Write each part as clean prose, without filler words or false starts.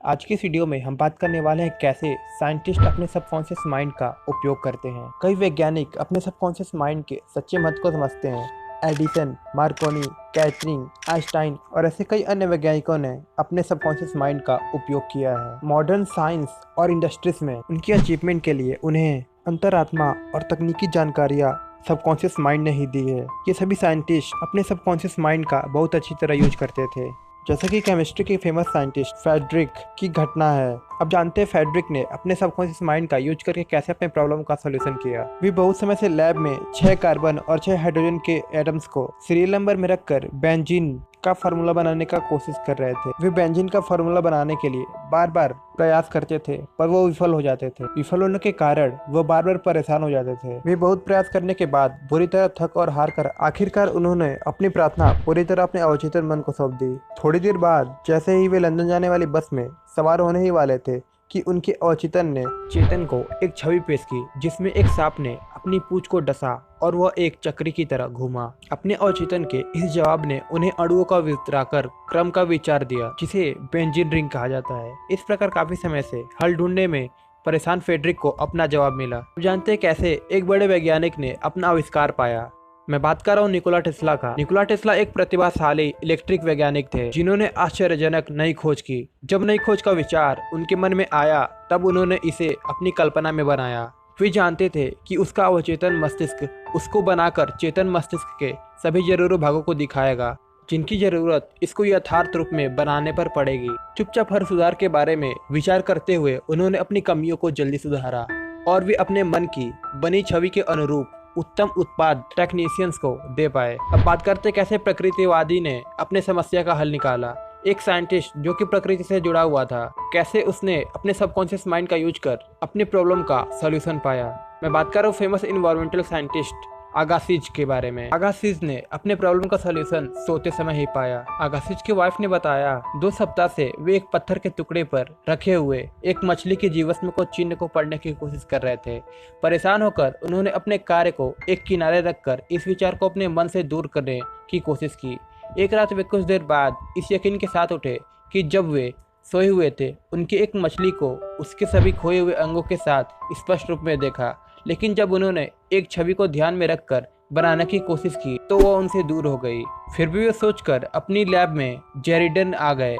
आज की इस वीडियो में हम बात करने वाले हैं कैसे साइंटिस्ट अपने सबकॉन्शियस माइंड का उपयोग करते हैं। कई वैज्ञानिक अपने सबकॉन्शियस माइंड के सच्चे महत्व को समझते हैं। एडिसन, मार्कोनी, कैटरिंग, आइंस्टाइन और ऐसे कई अन्य वैज्ञानिकों ने अपने सबकॉन्शियस माइंड का उपयोग किया है। मॉडर्न साइंस और इंडस्ट्रीज में उनकी अचीवमेंट के लिए उन्हें अंतरात्मा और तकनीकी जानकारियाँ सबकॉन्शियस माइंड ने ही दी है। ये सभी साइंटिस्ट अपने सबकॉन्शियस माइंड का बहुत अच्छी तरह यूज करते थे। जैसे कि केमिस्ट्री के फेमस साइंटिस्ट फेडरिक की घटना है। अब जानते हैं फेडरिक ने अपने सबकॉन्शियस माइंड का यूज करके कैसे अपने प्रॉब्लम का सॉल्यूशन किया। वे बहुत समय से लैब में 6 कार्बन और 6 हाइड्रोजन के एटम्स को सीरियल नंबर में रखकर बेंजीन का फार्मूला बनाने का कोशिश कर रहे थे। वे बेंजीन का फार्मूला बनाने के लिए बार बार प्रयास करते थे, पर वो विफल हो जाते थे। विफल होने के कारण वो बार बार परेशान हो जाते थे। वे बहुत प्रयास करने के बाद बुरी तरह थक और हार कर आखिरकार उन्होंने अपनी प्रार्थना पूरी तरह अपने अवचेतन मन को सौंप दी। थोड़ी देर बाद जैसे ही वे लंदन जाने वाली बस में सवार होने ही वाले थे कि उनके अवचेतन ने चेतन को एक छवि पेश की, जिसमें एक सांप ने अपनी पूंछ को डसा और वह एक चक्री की तरह घूमा। अपने अवचेतन के इस जवाब ने उन्हें अणुओं का वितराकर क्रम का विचार दिया, जिसे बेंजीन रिंग कहा जाता है। इस प्रकार काफी समय से हल ढूंढने में परेशान फेडरिक को अपना जवाब मिला। जानते हैं कैसे एक बड़े वैज्ञानिक ने अपना आविष्कार पाया। मैं बात कर रहा हूँ निकोला टेस्ला का। निकोला टेस्ला एक प्रतिभाशाली इलेक्ट्रिक वैज्ञानिक थे, जिन्होंने आश्चर्यजनक नई खोज की। जब नई खोज का विचार उनके मन में आया, तब उन्होंने इसे अपनी कल्पना में बनाया। वे जानते थे कि उसका अवचेतन मस्तिष्क उसको बनाकर चेतन मस्तिष्क के सभी जरूरी भागों को दिखाएगा, जिनकी जरूरत इसको यथार्थ रूप में बनाने पर पड़ेगी। चुपचाप हर सुधार के बारे में विचार करते हुए उन्होंने अपनी कमियों को जल्दी सुधारा और वे अपने मन की बनी छवि के अनुरूप उत्तम उत्पाद टेक्नीशियंस को दे पाए। अब बात करते कैसे प्रकृतिवादी ने अपने समस्या का हल निकाला। एक साइंटिस्ट जो कि प्रकृति से जुड़ा हुआ था, कैसे उसने अपने सबकॉन्शियस माइंड का यूज कर अपने प्रॉब्लम का सॉल्यूशन पाया। मैं बात कर रहा हूँ फेमस इन्वायरमेंटल साइंटिस्ट अगासिज के बारे में। अगासिज ने अपने प्रॉब्लम का सॉल्यूशन सोते समय ही पाया। अगासिज की वाइफ ने बताया 2 सप्ताह से वे एक पत्थर के टुकड़े पर रखे हुए एक मछली के जीवाश्म को चिन्ह को पढ़ने की कोशिश कर रहे थे। परेशान होकर उन्होंने अपने कार्य को एक किनारे रखकर इस विचार को अपने मन से दूर करने की कोशिश की। एक रात वे कुछ देर बाद इस यकीन के साथ उठे कि जब वे सोए हुए थे, उनकी एक मछली को उसके सभी खोए हुए अंगों के साथ स्पष्ट रूप में देखा। लेकिन जब उन्होंने एक छवि को ध्यान में रखकर बनाने की कोशिश की, तो वह उनसे दूर हो गई। फिर भी वे सोचकर अपनी लैब में जेरिडन आ गए।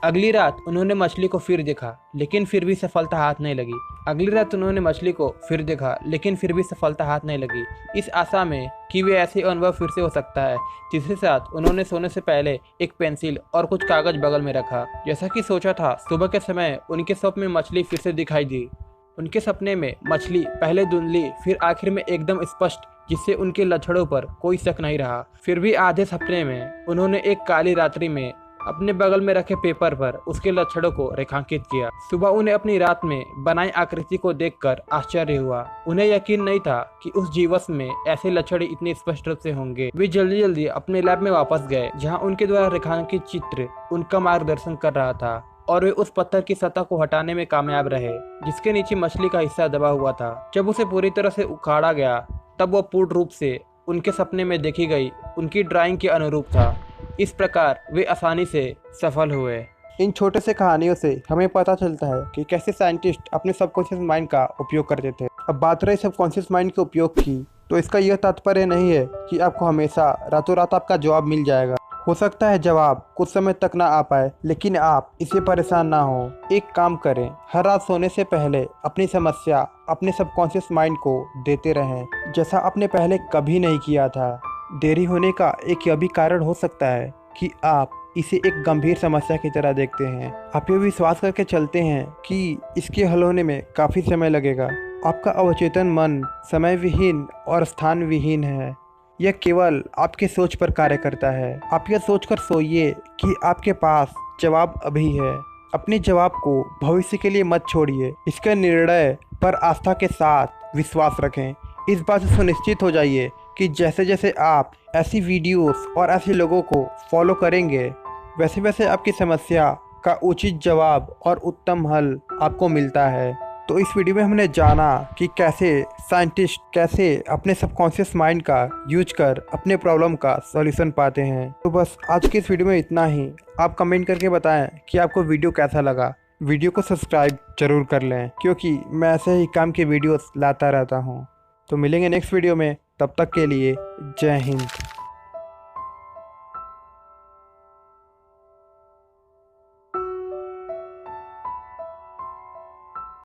अगली रात उन्होंने मछली को फिर देखा, लेकिन फिर भी सफलता हाथ नहीं लगी। अगली रात उन्होंने मछली को फिर देखा, लेकिन फिर भी सफलता हाथ नहीं लगी। इस आशा में कि वे ऐसे अनुभव फिर से हो सकता है, तीसरी रात उन्होंने सोने से पहले एक पेंसिल और कुछ कागज बगल में रखा। जैसा कि सोचा था, सुबह के समय उनके स्वप्न में मछली फिर से दिखाई दी। उनके सपने में मछली पहले धुंधली, फिर आखिर में एकदम स्पष्ट, जिससे उनके लक्षणों पर कोई शक नहीं रहा। फिर भी आधे सपने में उन्होंने एक काली रात्रि में अपने बगल में रखे पेपर पर उसके लक्षणों को रेखांकित किया। सुबह उन्हें अपनी रात में बनाई आकृति को देखकर आश्चर्य हुआ। उन्हें यकीन नहीं था कि उस जीवाश्म में ऐसे लक्षण इतने स्पष्ट रूप से होंगे। वे जल्दी जल्दी अपने लैब में वापस गए, जहाँ उनके द्वारा रेखांकित चित्र उनका मार्गदर्शन कर रहा था, और वे उस पत्थर की सतह को हटाने में कामयाब रहे, जिसके नीचे मछली का हिस्सा दबा हुआ था। जब उसे पूरी तरह से उखाड़ा गया, तब वह पूर्ण रूप से उनके सपने में देखी गई उनकी ड्राइंग के अनुरूप था। इस प्रकार वे आसानी से सफल हुए। इन छोटे से कहानियों से हमें पता चलता है कि कैसे साइंटिस्ट अपने सबकॉन्शियस माइंड का उपयोग करते थे। अब बात रही सबकॉन्शियस माइंड के उपयोग की, तो इसका यह तात्पर्य नहीं है कि आपको हमेशा रातों रात आपका जवाब मिल जाएगा। हो सकता है जवाब कुछ समय तक ना आ पाए, लेकिन आप इसे परेशान ना हो। एक काम करें, हर रात सोने से पहले अपनी समस्या अपने सबकॉन्शियस माइंड को देते रहें, जैसा आपने पहले कभी नहीं किया था। देरी होने का एक यह भी कारण हो सकता है कि आप इसे एक गंभीर समस्या की तरह देखते हैं। आप ये विश्वास करके चलते हैं कि इसके हल होने में काफ़ी समय लगेगा। आपका अवचेतन मन समय विहीन और स्थान विहीन है। यह केवल आपके सोच पर कार्य करता है। आप यह सोचकर सोइए कि आपके पास जवाब अभी है। अपने जवाब को भविष्य के लिए मत छोड़िए। इसके निर्णय पर आस्था के साथ विश्वास रखें। इस बात से सुनिश्चित हो जाइए कि जैसे जैसे आप ऐसी वीडियोस और ऐसे लोगों को फॉलो करेंगे, वैसे वैसे आपकी समस्या का उचित जवाब और उत्तम हल आपको मिलता है। तो इस वीडियो में हमने जाना कि कैसे साइंटिस्ट कैसे अपने सबकॉन्शियस माइंड का यूज कर अपने प्रॉब्लम का सॉल्यूशन पाते हैं। तो बस आज की इस वीडियो में इतना ही। आप कमेंट करके बताएं कि आपको वीडियो कैसा लगा। वीडियो को सब्सक्राइब जरूर कर लें, क्योंकि मैं ऐसे ही काम के वीडियोस लाता रहता हूँ। तो मिलेंगे नेक्स्ट वीडियो में, तब तक के लिए जय हिंद।